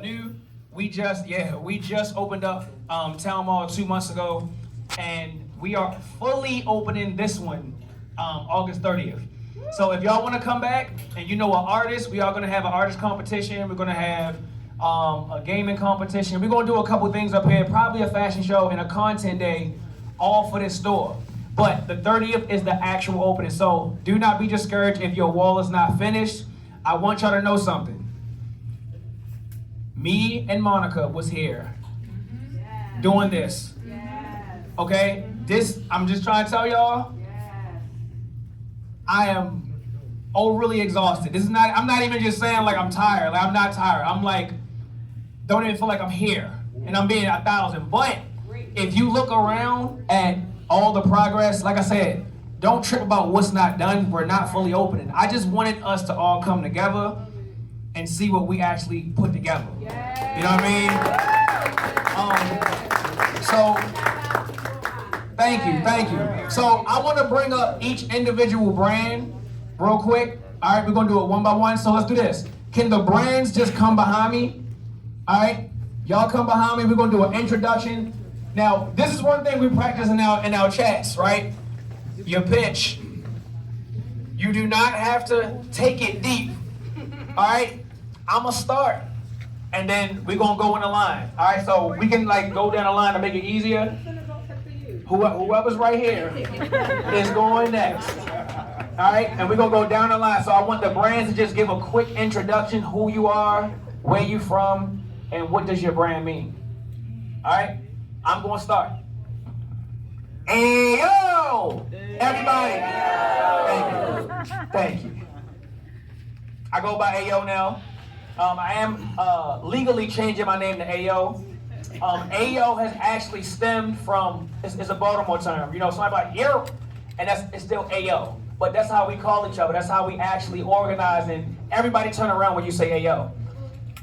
new, we just opened up Town Mall 2 months ago, and we are fully opening this one August 30th. So if y'all want to come back and you know an artist, we are going to have an artist competition. We're going to have a gaming competition. We're going to do a couple things up here, probably a fashion show and a content day, all for this store. But the 30th is the actual opening. So do not be discouraged if your wall is not finished. I want y'all to know something. Me and Monica was here doing this. Okay? I'm just trying to tell y'all, I am overly exhausted. I'm not even just saying like I'm tired. Like I'm not tired. I'm like, don't even feel like I'm here. And I'm being 1,000. But if you look around at all the progress, like I said, don't trip about what's not done. We're not fully opening. I just wanted us to all come together and see what we actually put together. You know what I mean? So, thank you. So I want to bring up each individual brand real quick. All right, we're going to do it one by one. So let's do this. Can the brands just come behind me? All right, y'all come behind me. We're going to do an introduction. Now, this is one thing we practice in our chats, right? Your pitch. You do not have to take it deep. All right? I'm going to start, and then we're going to go in the line. All right? So we can, like, go down the line to make it easier. Whoever's right here is going next. All right? And we're going to go down the line. So I want the brands to just give a quick introduction, who you are, where you from, and what does your brand mean. All right? I'm going to start. Ayo! Everybody. Thank you. I go by Ayo now. I am legally changing my name to Ayo. Ayo has actually stemmed from, it's a Baltimore term. You know, somebody like, yo, and it's still Ayo. But that's how we call each other. That's how we actually organize, and everybody turn around when you say Ayo.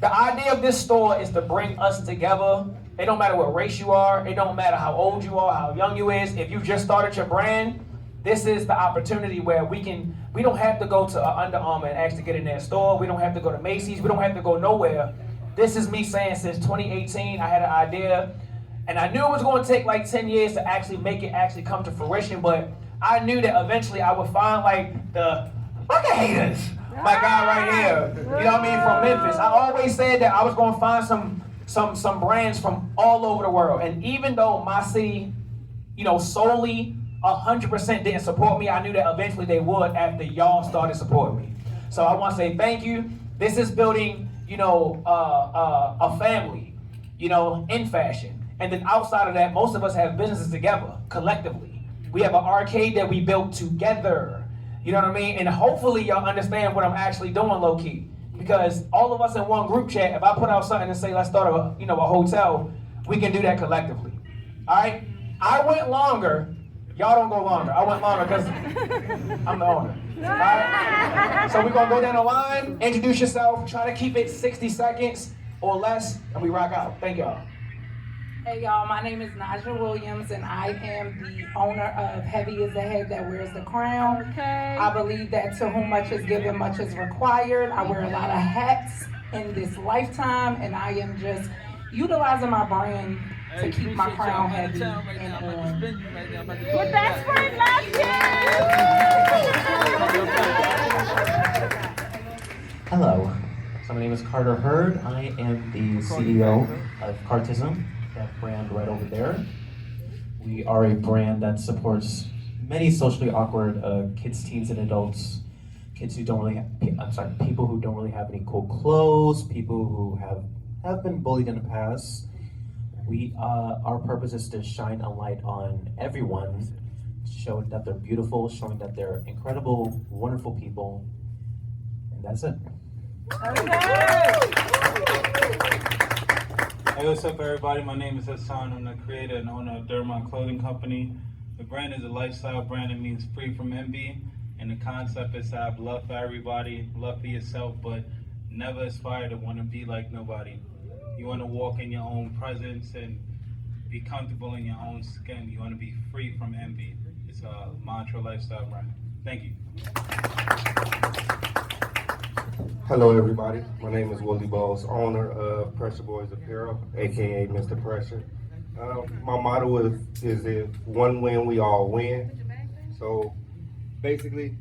The idea of this store is to bring us together. It don't matter what race you are. It don't matter how old you are, how young you is. If you just started your brand, this is the opportunity where we don't have to go to Under Armour and actually get in their store. We don't have to go to Macy's. We don't have to go nowhere. This is me saying since 2018, I had an idea, and I knew it was going to take like 10 years to actually make it actually come to fruition, but I knew that eventually I would find like the bucket haters. My guy right here, you know what I mean, from Memphis. I always said that I was going to find some brands from all over the world. And even though my city, you know, solely 100% didn't support me, I knew that eventually they would after y'all started supporting me. So I want to say thank you. This is building, you know, a family, you know, in fashion. And then outside of that, most of us have businesses together, collectively. We have an arcade that we built together. You know what I mean? And hopefully y'all understand what I'm actually doing low-key. Because all of us in one group chat, if I put out something and say, let's start a hotel, we can do that collectively. All right? I went longer. Y'all don't go longer. I went longer because I'm the owner. All right? So we're going to go down the line, introduce yourself, try to keep it 60 seconds or less, and we rock out. Thank y'all. Hey y'all, my name is Naja Williams, and I am the owner of Heavy is the Head That Wears the Crown. Okay. I believe that to whom much is given, much is required. I wear a lot of hats in this lifetime, and I am just utilizing my brand to keep my crown heavy and on. Well, that's right, Hello, so my name is Carter Hurd. I am the CEO of Cartism, that brand right over there. We are a brand that supports many socially awkward kids, teens, and adults. Kids who don't really have, people who don't really have any cool clothes, people who have been bullied in the past. Our purpose is to shine a light on everyone, showing that they're beautiful, showing that they're incredible, wonderful people, and that's it. Hey, what's up, everybody? My name is Hassan. I'm the creator and owner of Dermont Clothing Company. The brand is a lifestyle brand. It means free from envy, and the concept is to have love for everybody, love for yourself, but never aspire to want to be like nobody. You want to walk in your own presence and be comfortable in your own skin. You want to be free from envy. It's a mantra lifestyle brand. Thank you. Hello, everybody. My name is Willie Bowles, owner of Pressure Boys Apparel, aka Mr. Pressure. My motto is if one win, we all win. So basically,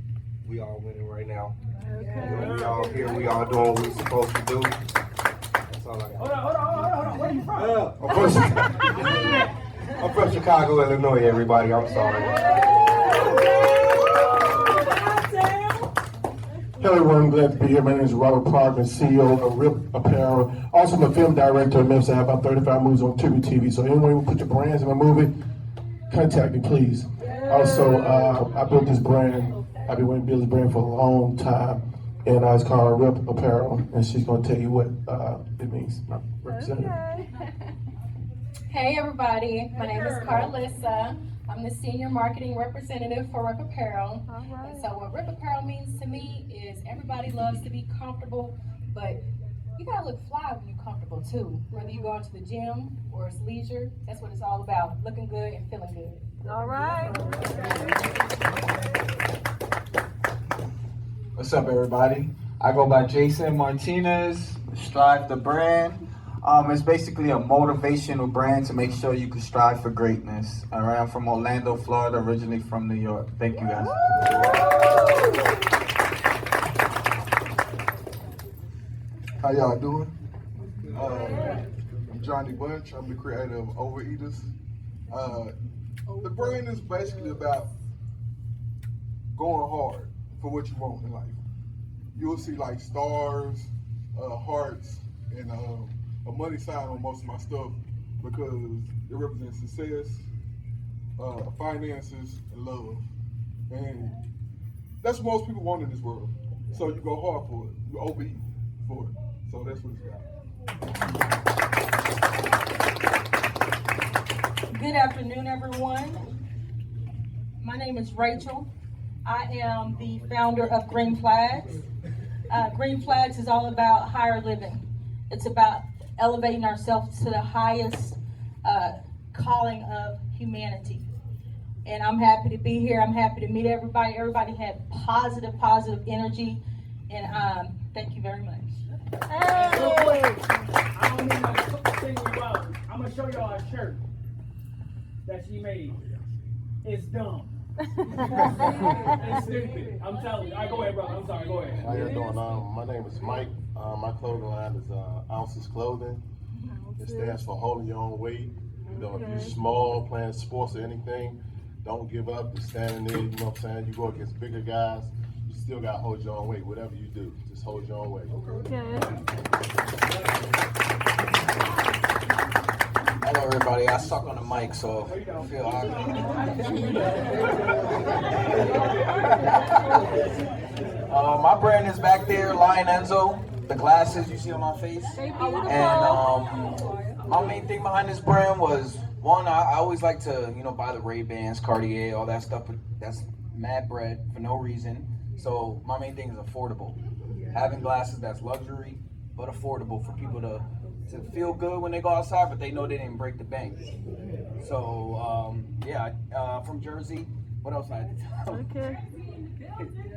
we all winning right now. Okay. We all here, we all doing what we supposed to do. That's all I got. Hold on. Where you from? I'm from Chicago, Illinois, everybody. I'm sorry. Hello everyone, glad to be here. My name is Robert Parkman, CEO of RIP Apparel. Also, I'm a film director in Memphis. I have about 35 movies on TV. So anyone who put your brands in my movie, contact me, please. Also, I built this brand. I've been wanting to build this brand for a long time. And it's called RIP Apparel. And she's going to tell you what it means. My representative. Hey everybody, my name is Carlissa. I'm the senior marketing representative for RIP Apparel. And so what RIP Apparel means to me is everybody loves to be comfortable, but you gotta look fly when you're comfortable too. Whether you go to the gym or it's leisure, that's what it's all about, looking good and feeling good. All right. What's up, everybody? I go by Jason Martinez, Strive the Brand. It's basically a motivational brand to make sure you can strive for greatness. All right, I'm from Orlando, Florida, originally from New York. Thank you, guys. How y'all doing? I'm Johnny Bunch. I'm the creator of Overeaters. The brand is basically about going hard for what you want in life. You'll see like stars, hearts, and a money sign on most of my stuff because it represents success, finances, and love. And that's what most people want in this world. So you go hard for it. You overeat for it. So that's what it's got. Good afternoon, everyone. My name is Rachel. I am the founder of Green Flags. Green Flags is all about higher living. It's about elevating ourselves to the highest calling of humanity. And I'm happy to be here. I'm happy to meet everybody. Everybody had positive energy. And thank you very much. Real quick, I don't mean to single you out. I'm gonna show y'all a shirt that she made. It's dumb. It's stupid. I'm telling you. All right, go ahead, brother. I'm sorry. Go ahead. How you doing? My name is Mike. My clothing line is Ounces Clothing. It stands for holding your own weight. You know, if you're small, playing sports or anything, don't give up. Just standing there. You know what I'm saying? You go against bigger guys. You still got to hold your own weight. Whatever you do, just hold your own weight. Hello, everybody. I suck on the mic, so I feel my brand is back there, Lion Enzo. The glasses you see on my face. And my main thing behind this brand was, one, I always like to, buy the Ray-Bans, Cartier, all that stuff, but that's mad bread for no reason. So my main thing is affordable. Having glasses that's luxury, but affordable for people to feel good when they go outside, but they know they didn't break the bank. So, from Jersey. What else I had to tell? Okay.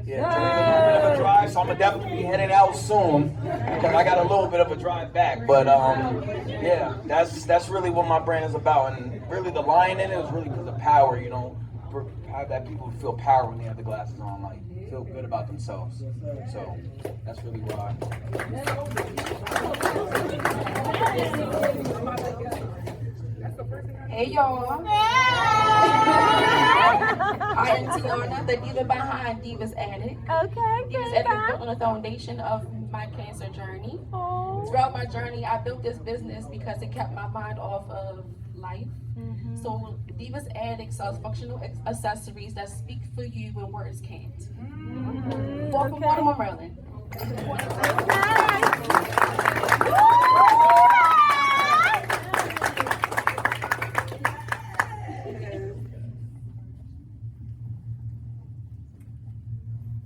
Yeah, a bit of a drive, so I'm gonna definitely be heading out soon because I got a little bit of a drive back. But that's really what my brand is about, and really the line in it is really because of power. Have that people feel power when they have the glasses on, like feel good about themselves. So that's really why. Hey y'all. I am Tiana, the diva behind Divas Addict. Okay. Divas Addict built on the foundation of my cancer journey. Throughout my journey, I built this business because it kept my mind off of life. So Divas Addict sells functional accessories that speak for you when words can't. From Baltimore, Maryland.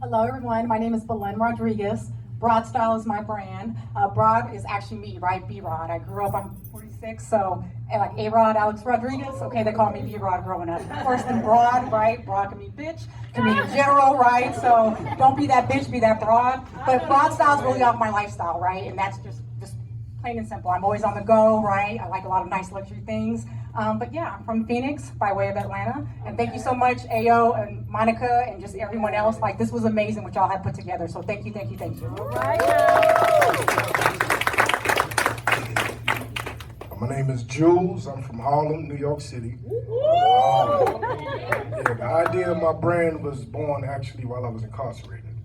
Hello everyone, my name is Belen Rodriguez. Broad Style is my brand. Broad is actually me, right? B-Rod. I grew up, I'm 46, so like A-Rod, Alex Rodriguez, okay, they call me B-Rod growing up. Of course, then Broad, right? Broad can mean bitch, can mean general, right? So don't be that bitch, be that broad. But broad style is really off my lifestyle, right? And that's just plain and simple. I'm always on the go, right? I like a lot of nice luxury things. But yeah, I'm from Phoenix by way of Atlanta. And thank you so much, Ayo and Monica and just everyone else. Like, this was amazing what y'all have put together. So thank you, thank you, thank you. My name is Jules. I'm from Harlem, New York City. The idea of my brand was born actually while I was incarcerated.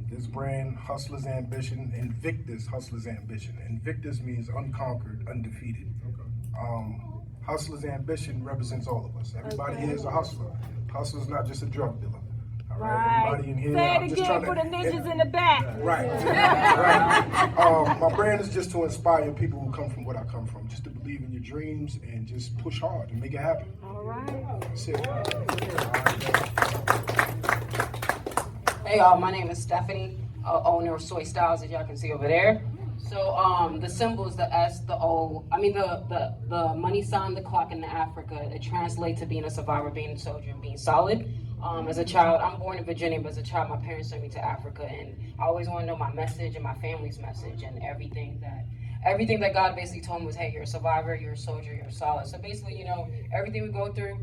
This brand, Hustler's Ambition, Invictus Hustler's Ambition. Invictus means unconquered, undefeated. Hustler's Ambition represents all of us. Everybody here is a hustler. Hustler's not just a drug dealer. All right, everybody in here. Say it again for the ninjas in the back. Right, right. My brand is just to inspire people who come from what I come from, just to believe in your dreams and just push hard and make it happen. All right. That's it. Hey y'all, my name is Stephanie, owner of Soy Styles, as y'all can see over there. So the symbols, the S, the O, I mean the money sign, the clock, and the Africa, it translates to being a survivor, being a soldier, and being solid. As a child, I'm born in Virginia, but as a child, my parents sent me to Africa, and I always want to know my message and my family's message, and everything that God basically told me was, hey, you're a survivor, you're a soldier, you're solid. So basically, you know, everything we go through,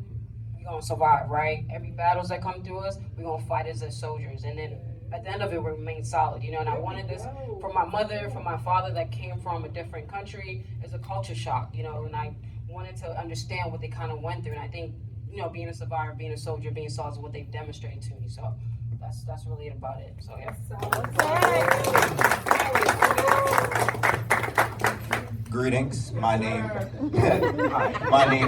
we're gonna survive, right? Every battles that come through us, we're gonna fight as soldiers, and then at the end of it, we remain solid, you know. And I wanted this from my mother, from my father that came from a different country, as a culture shock, you know, and I wanted to understand what they kind of went through, and I think, you know, being a survivor, being a soldier, being solid is what they've demonstrated to me. So that's really about it. So yeah. Greetings. My name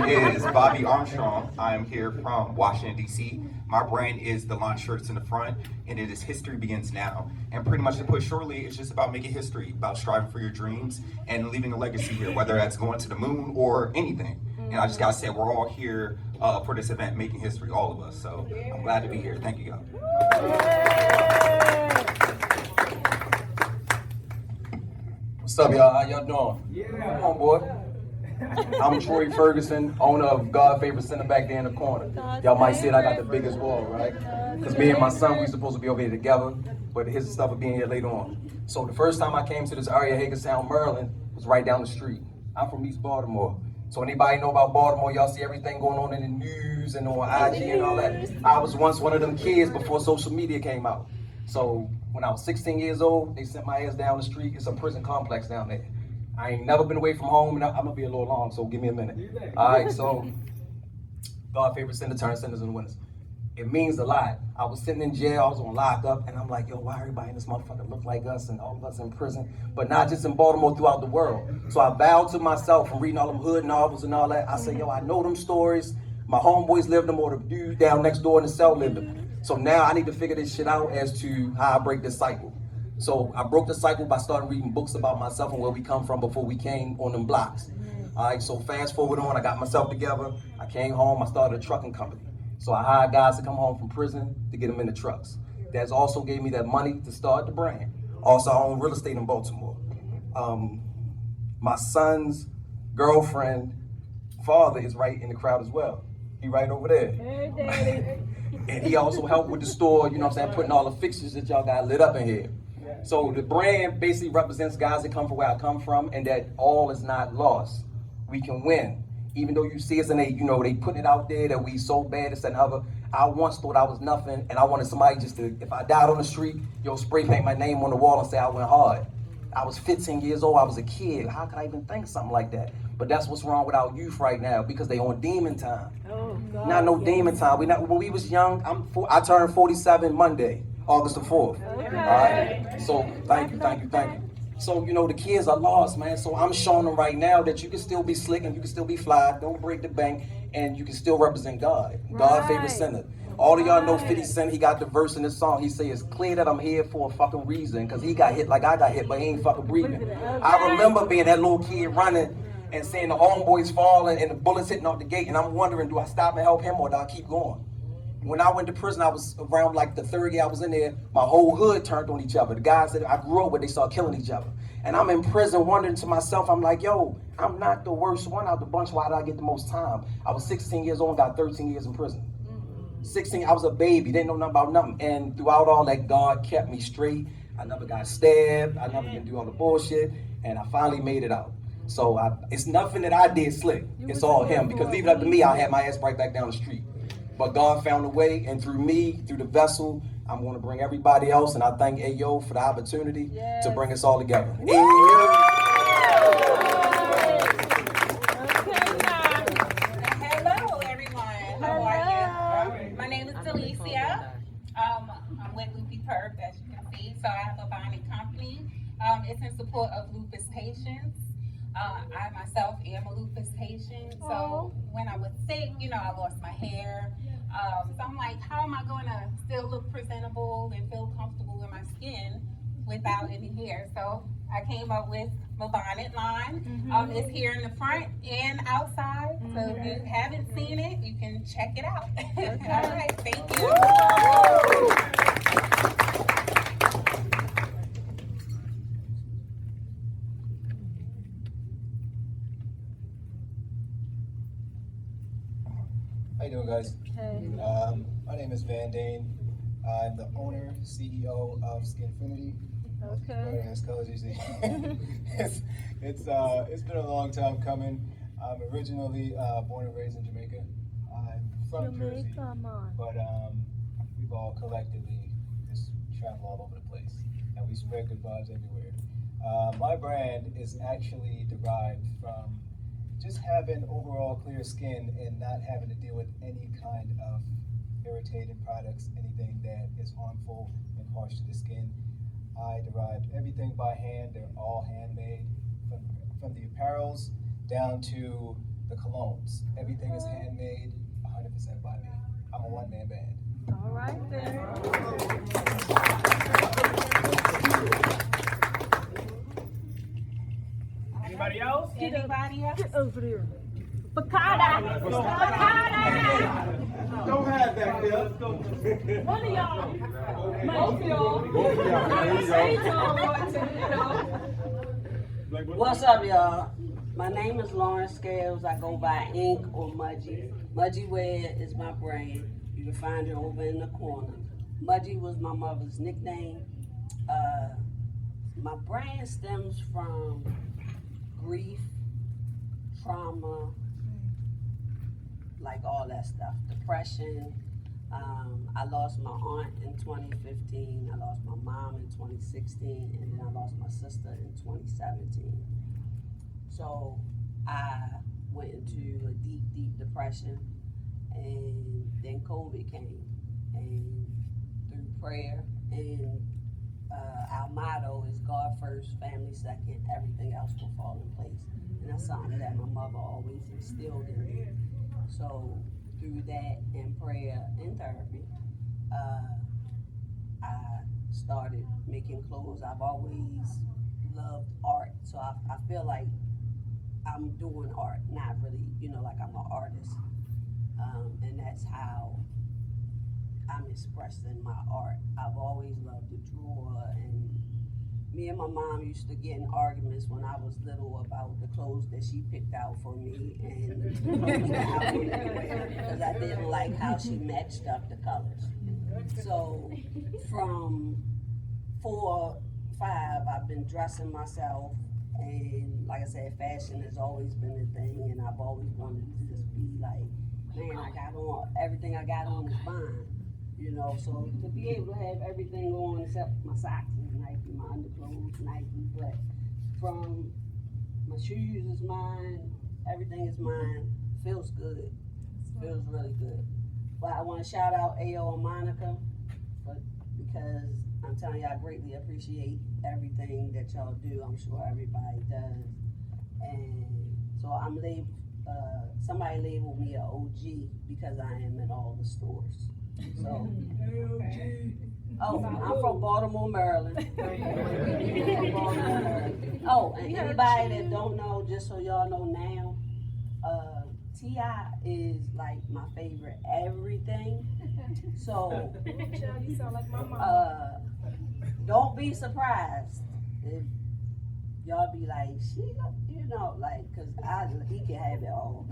is Bobby Armstrong. I am here from Washington, D.C. My brand is the launch shirts in the front, and it is History Begins Now. And pretty much to put shortly, it's just about making history, about striving for your dreams and leaving a legacy here, whether that's going to the moon or anything. And I just gotta say, we're all here for this event, making history, all of us. So I'm glad to be here. Thank you, y'all. What's up, y'all? How y'all doing? Come on, boy. I'm Troy Ferguson, owner of God Favorite Center back there in the corner. Y'all might say I got the biggest wall, right? Because me and my son, we supposed to be over here together, but his stuff will be in here later on. So the first time I came to this area, Hagerstown, Maryland, was right down the street. I'm from East Baltimore. So anybody know about Baltimore, y'all see everything going on in the news and on IG and all that. I was once one of them kids before social media came out. So when I was 16 years old, they sent my ass down the street. It's a prison complex down there. I ain't never been away from home, and I'm gonna be a little long, so give me a minute. All right, so God Favorite Center, turn sinners and winners. It means a lot. I was sitting in jail, I was on lockup, and I'm like, yo, why everybody in this motherfucker look like us and all of us in prison, but not just in Baltimore, throughout the world. So I vowed to myself from reading all them hood novels and all that. I said, yo, I know them stories. My homeboys lived them, or the dude down next door in the cell lived them. So now I need to figure this shit out as to how I break this cycle. So I broke the cycle by starting reading books about myself and where we come from before we came on them blocks. All right, so fast forward on, I got myself together. I came home, I started a trucking company. So I hired guys to come home from prison to get them in the trucks. That's also gave me that money to start the brand. Also, I own real estate in Baltimore. My son's girlfriend, father is right in the crowd as well. He right over there. Hey, Daddy. And he also helped with the store, you know what I'm saying, putting all the fixtures that y'all got lit up in here. So the brand basically represents guys that come from where I come from, and that all is not lost. We can win. Even though you see us and they, you know, they putting it out there that we so bad, this and other. I once thought I was nothing, and I wanted somebody just to, if I died on the street, yo, spray paint my name on the wall and say I went hard. I was 15 years old, I was a kid. How could I even think something like that? But that's what's wrong with our youth right now, because they on demon time. Oh, God. Not no demon time. When we was young, I turned 47 Monday, August the 4th. Okay. All right. So thank you. So, you know, the kids are lost, man. So I'm showing them right now that you can still be slick and you can still be fly. Don't break the bank, and you can still represent God. God Favorite Center. All of y'all know 50 Cent, he got the verse in this song. He say, it's clear that I'm here for a fucking reason, because he got hit like I got hit, but he ain't fucking breathing. I remember being that little kid running and seeing the homeboys falling and the bullets hitting off the gate, and I'm wondering, do I stop and help him or do I keep going? When I went to prison, I was around like the third year I was in there, my whole hood turned on each other. The guys that I grew up with, they started killing each other. And I'm in prison wondering to myself, I'm like, yo, I'm not the worst one out the bunch. Why did I get the most time? I was 16 years old and got 13 years in prison. 16, I was a baby, didn't know nothing about nothing. And throughout all that, God kept me straight. I never got stabbed. I never been through all the bullshit. And I finally made it out. So it's nothing that I did slick. It's all him. Because leave it up to me, I had my ass right back down the street. But God found a way, and through me, through the vessel, I'm going to bring everybody else. And I thank Ayo for the opportunity to bring us all together. Hello, everyone. How are you? My name is Delicia. I'm with Loopy Perp, as you can see. So I have a bonding company. It's in support of lupus patients. I myself am a lupus patient. So when I was sick, I lost my hair. So I'm like, how am I going to still look presentable and feel comfortable in my skin without any hair? So I came up with my bonnet line. It's here in the front and outside. So if you haven't seen it, you can check it out. All right, thank you. How you doing, guys? Hey. My name is Van Dane. I'm the owner, CEO of Skinfinity. Okay. As colors you see. It's been a long time coming. I'm originally born and raised in Jamaica. I'm from Jersey, but we've all collectively just travel all over the place, and we spread good vibes everywhere. My brand is actually derived from just having overall clear skin and not having to deal with any kind of irritating products, anything that is harmful and harsh to the skin. I derived everything by hand. They're all handmade, from the apparels down to the colognes. Everything is handmade 100% by me. I'm a one-man band. All right then. Anybody else? Anybody else? Get over there. Bacada. Don't have that, Bill. One of y'all. Both of y'all. What's up, y'all? My name is Lauren Scales. I go by Ink or Mudgy. Mudgy Wear is my brand. You can find it over in the corner. Mudgy was my mother's nickname. My brand stems from grief, trauma, like all that stuff. Depression. I lost my aunt in 2015. I lost my mom in 2016, and then I lost my sister in 2017. So I went into a deep, deep depression, and then COVID came. And through prayer, and our motto is God first, family second, everything else will fall in place. And that's something that my mother always instilled in me. So through that and prayer and therapy, I started making clothes. I've always loved art, so I feel like I'm doing art, not really, like I'm an artist. And that's how I'm expressing my art. I've always loved to draw, and me and my mom used to get in arguments when I was little about the clothes that she picked out for me and the clothes that I wanted to wear, because I didn't like how she matched up the colors. So from 4 or 5, I've been dressing myself, and like I said, fashion has always been a thing, and I've always wanted to just be like, man, I got on, everything I got on is mine. So to be able to have everything on except my socks is Nike, my underclothes Nike, but from my shoes is mine, everything is mine, feels good, feels really good. But I want to shout out Ayo and Monica, because I'm telling you, I greatly appreciate everything that y'all do. I'm sure everybody does. And so I'm somebody labeled me an OG because I am in all the stores. So, I'm from Baltimore, Maryland. Oh, and anybody that don't know, just so y'all know now, T.I. is like my favorite everything. So, You sound like my mom. don't be surprised if y'all be like, she, you know, like, cause he can have it all.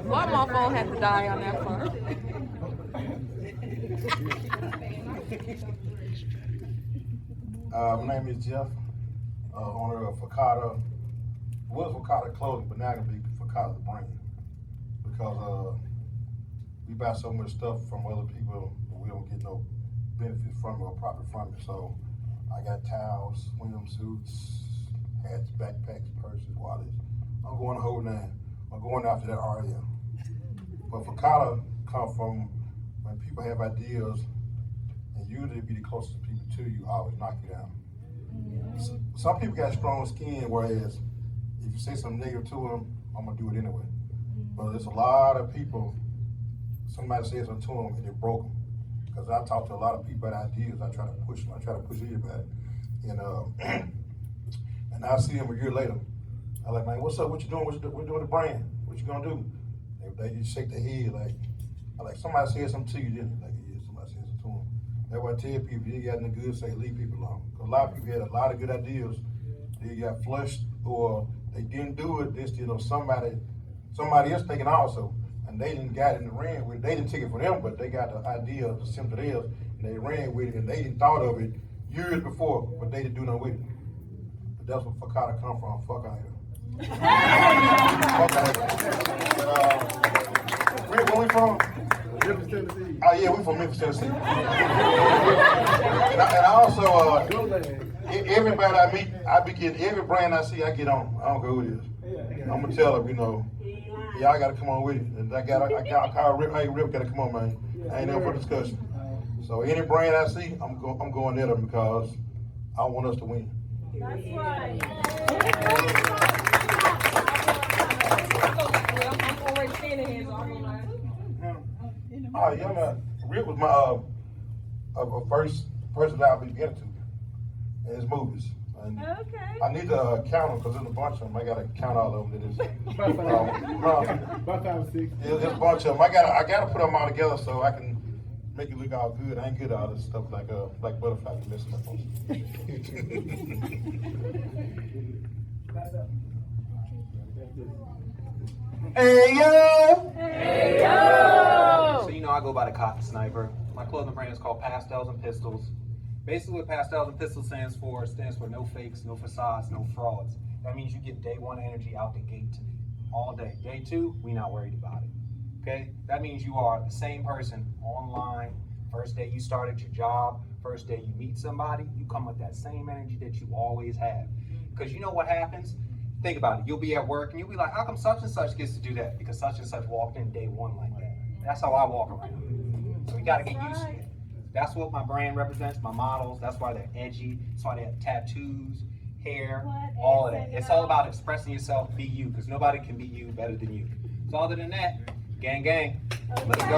Why my phone had to die on that part? My name is Jeff, owner of Fakata. It was Fakata Clothing, but now it's gonna be Fakata the brand. Because we buy so much stuff from other people, we don't get no benefit from it or profit from it. So I got towels, swimsuits, hats, backpacks, purses, wallets. I'm going the whole nine. I'm going after that area. But Fakata come from when people have ideas, and usually be the closest people to you, always knock you down. Some people got strong skin, whereas if you say something negative to them, I'm gonna do it anyway. But there's a lot of people, somebody says something to them and it broke them. Because I talk to a lot of people about ideas, I try to push them, I try to push anybody. And and I see them a year later. I'm like, man, what's up, what you doing, what you doing the brand? What you gonna do? They just shake their head like somebody said something to you, didn't they? Like, yeah, somebody said something to them. That's why I tell people, you got nothing good to say, leave people alone. Because a lot of people had a lot of good ideas, they got flushed or they didn't do it, this, you know, somebody else taking also, and they didn't got in the ran with it. They didn't take it from them, but they got the idea of the similar to theirs, and they ran with it, and they didn't thought of it years before, but they didn't do nothing with it. But that's where Fakata come from. Fuck out here. Fuck out here. Where we from? Memphis, Tennessee. Oh yeah, we from Memphis, Tennessee. and I also, everybody I meet, I be getting every brand I see, I get on. I don't go who it is. I'm gonna tell them, you know, y'all gotta come on with it. And I call Rip, hey Rip, gotta come on, man. I ain't there for discussion. So any brand I see, I'm going at them because I want us to win. That's right. I'm already standing here, so I'm like. Oh yeah, man. Rip was my first person that I began to in his movies. And okay. I need to count them because there's a bunch of them. I gotta count all of them. About 5 or 6. There's a bunch of them. I gotta put them all together so I can make it look all good. I ain't good at all this stuff like butterfly be messing up on. Hey yo! Hey yo! So you know I go by the Cotton Sniper. My clothing brand is called Pastels and Pistols. Basically what Pastels and Pistols stands for no fakes, no facades, no frauds. That means you get day one energy out the gate to me. All day. Day two, we not worried about it. Okay? That means you are the same person online. First day you start at your job, first day you meet somebody, you come with that same energy that you always have. Because you know what happens? Think about it. You'll be at work and you'll be like, how come such and such gets to do that? Because such and such walked in day one like that. That's how I walk around. So we gotta get used to it. That's what my brand represents, my models. That's why they're edgy. That's why they have tattoos, hair, all of that. It's all about expressing yourself, be you, because nobody can be you better than you. So other than that, gang, gang, let's go.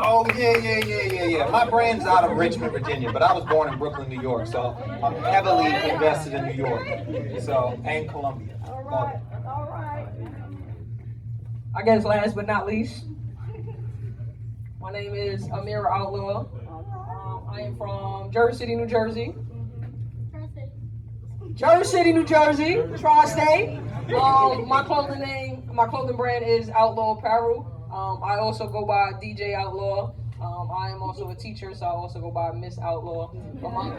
Oh, yeah. My brand's out of Richmond, Virginia, but I was born in Brooklyn, New York, so I'm heavily invested in New York, and Columbia. All right. I guess last but not least, my name is Amira Outlaw. I am from Jersey City, New Jersey. Jersey City, New Jersey, Tri-State. My clothing brand is Outlaw Apparel. I also go by DJ Outlaw. I am also a teacher, so I also go by Miss Outlaw. But my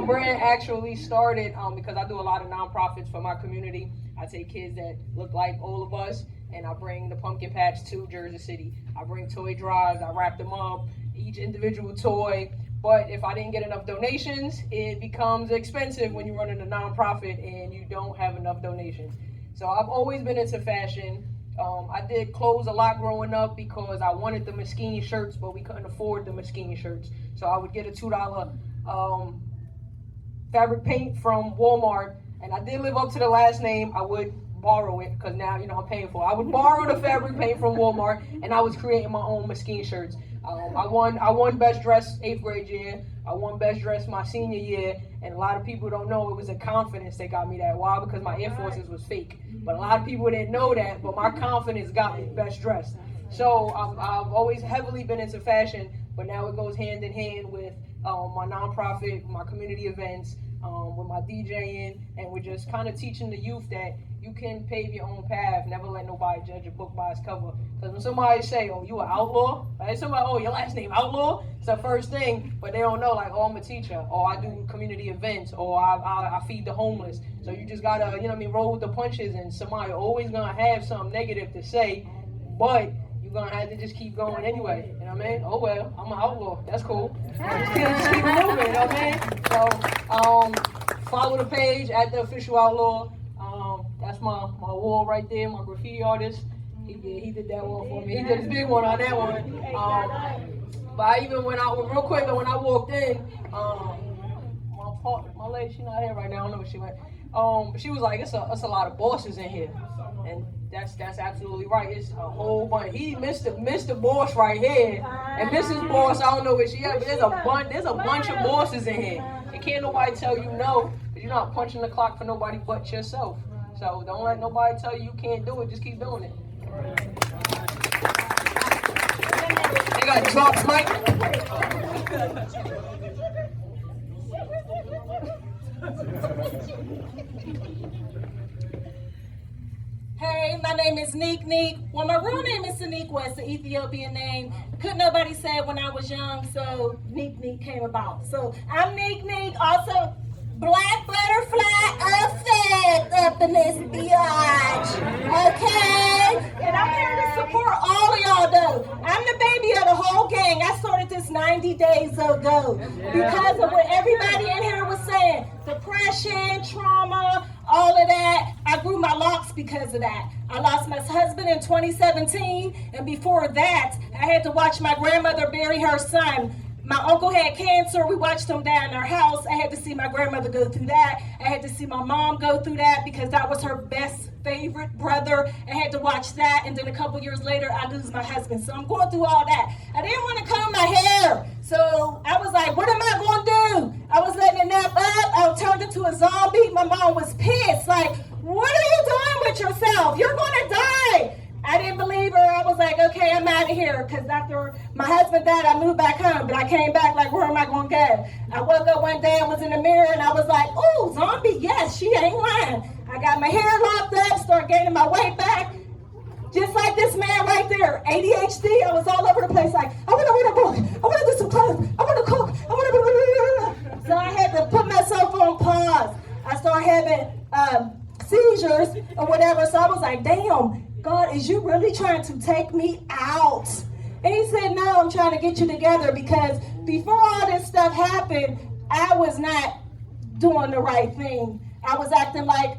brand actually started because I do a lot of nonprofits for my community. I take kids that look like all of us, and I bring the pumpkin patch to Jersey City. I bring toy drives, I wrap them up, each individual toy. But if I didn't get enough donations, it becomes expensive when you're running a nonprofit and you don't have enough donations. So I've always been into fashion. I did clothes a lot growing up because I wanted the Moschini shirts, but we couldn't afford the Moschini shirts. So I would get a $2 fabric paint from Walmart, and I did live up to the last name. I would borrow it because now, I'm paying for it. I would borrow the fabric paint from Walmart, and I was creating my own Moschini shirts. I won best dressed 8th grade year. I won best dressed my senior year, and a lot of people don't know it was a confidence that got me that. Why? Because my Air Forces was fake. But a lot of people didn't know that, but my confidence got me best dressed. So I've always heavily been into fashion, but now it goes hand in hand with my nonprofit, my community events, with my DJing, and we're just kind of teaching the youth that you can pave your own path. Never let nobody judge a book by its cover. Because when somebody say, "Oh, you an outlaw," right? Somebody, "Oh, your last name Outlaw," it's the first thing, but they don't know like, "Oh, I'm a teacher," or "I do community events," or I feed the homeless. So you just gotta, you know what I mean, roll with the punches, and somebody always gonna have something negative to say, but you're gonna have to just keep going anyway. You know what I mean? Oh well, I'm an outlaw. That's cool. Just keep moving. You know what I mean? So follow the page at The Official Outlaw. That's my wall right there, my graffiti artist. He did that one for me. He did his big one on that one. But even when real quick, when I walked in, my lady, she not here right now. I don't know where she went. But she was like, it's a lot of bosses in here, and that's absolutely right. It's a whole bunch. He Mr. Boss right here, and Mrs. Boss, I don't know where she is, but there's a bunch of bosses in here. And can't nobody tell you no, because you're not punching the clock for nobody but yourself. So don't let nobody tell you can't do it. Just keep doing it. They got drops, Mike. Hey, my name is Neek Neek. Well, my real name is Saniqua. It's an Ethiopian name. Couldn't nobody say it when I was young, so Neek Neek came about. So I'm Neek Neek, also Black Butterfly Effect up in this biatch, okay? And I'm here to support all of y'all, though. I'm the baby of the whole gang. I started this 90 days ago because of what everybody in here was saying. Depression, trauma, all of that. I grew my locks because of that. I lost my husband in 2017, and before that, I had to watch my grandmother bury her son. My uncle had cancer. We watched him die in our house. I had to see my grandmother go through that. I had to see my mom go through that because that was her best favorite brother. I had to watch that. And then a couple years later, I lose my husband. So I'm going through all that. I didn't want to comb my hair. So I was like, what am I going to do? I was letting it nap up. I turned into a zombie. My mom was pissed. Like, what are you doing with yourself? You're going to die. I didn't believe her. I was like, okay, I'm out of here. Because after my husband died, I moved back home. But I came back like, where am I going to go? I woke up one day, I was in the mirror, and I was like, ooh, zombie, yes, she ain't lying. I got my hair locked up, started gaining my weight back. Just like this man right there, ADHD, I was all over the place like, I want to read a book. I want to do some clothes. I want to cook. I want to... So I had to put myself on pause. I started having seizures or whatever. So I was like, damn. God, is you really trying to take me out? And he said, no, I'm trying to get you together because before all this stuff happened, I was not doing the right thing. I was acting like,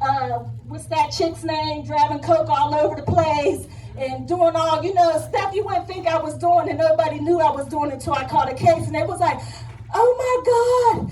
what's that chick's name? Driving coke all over the place and doing all, stuff you wouldn't think I was doing and nobody knew I was doing until I caught a case. And they was like, oh my God,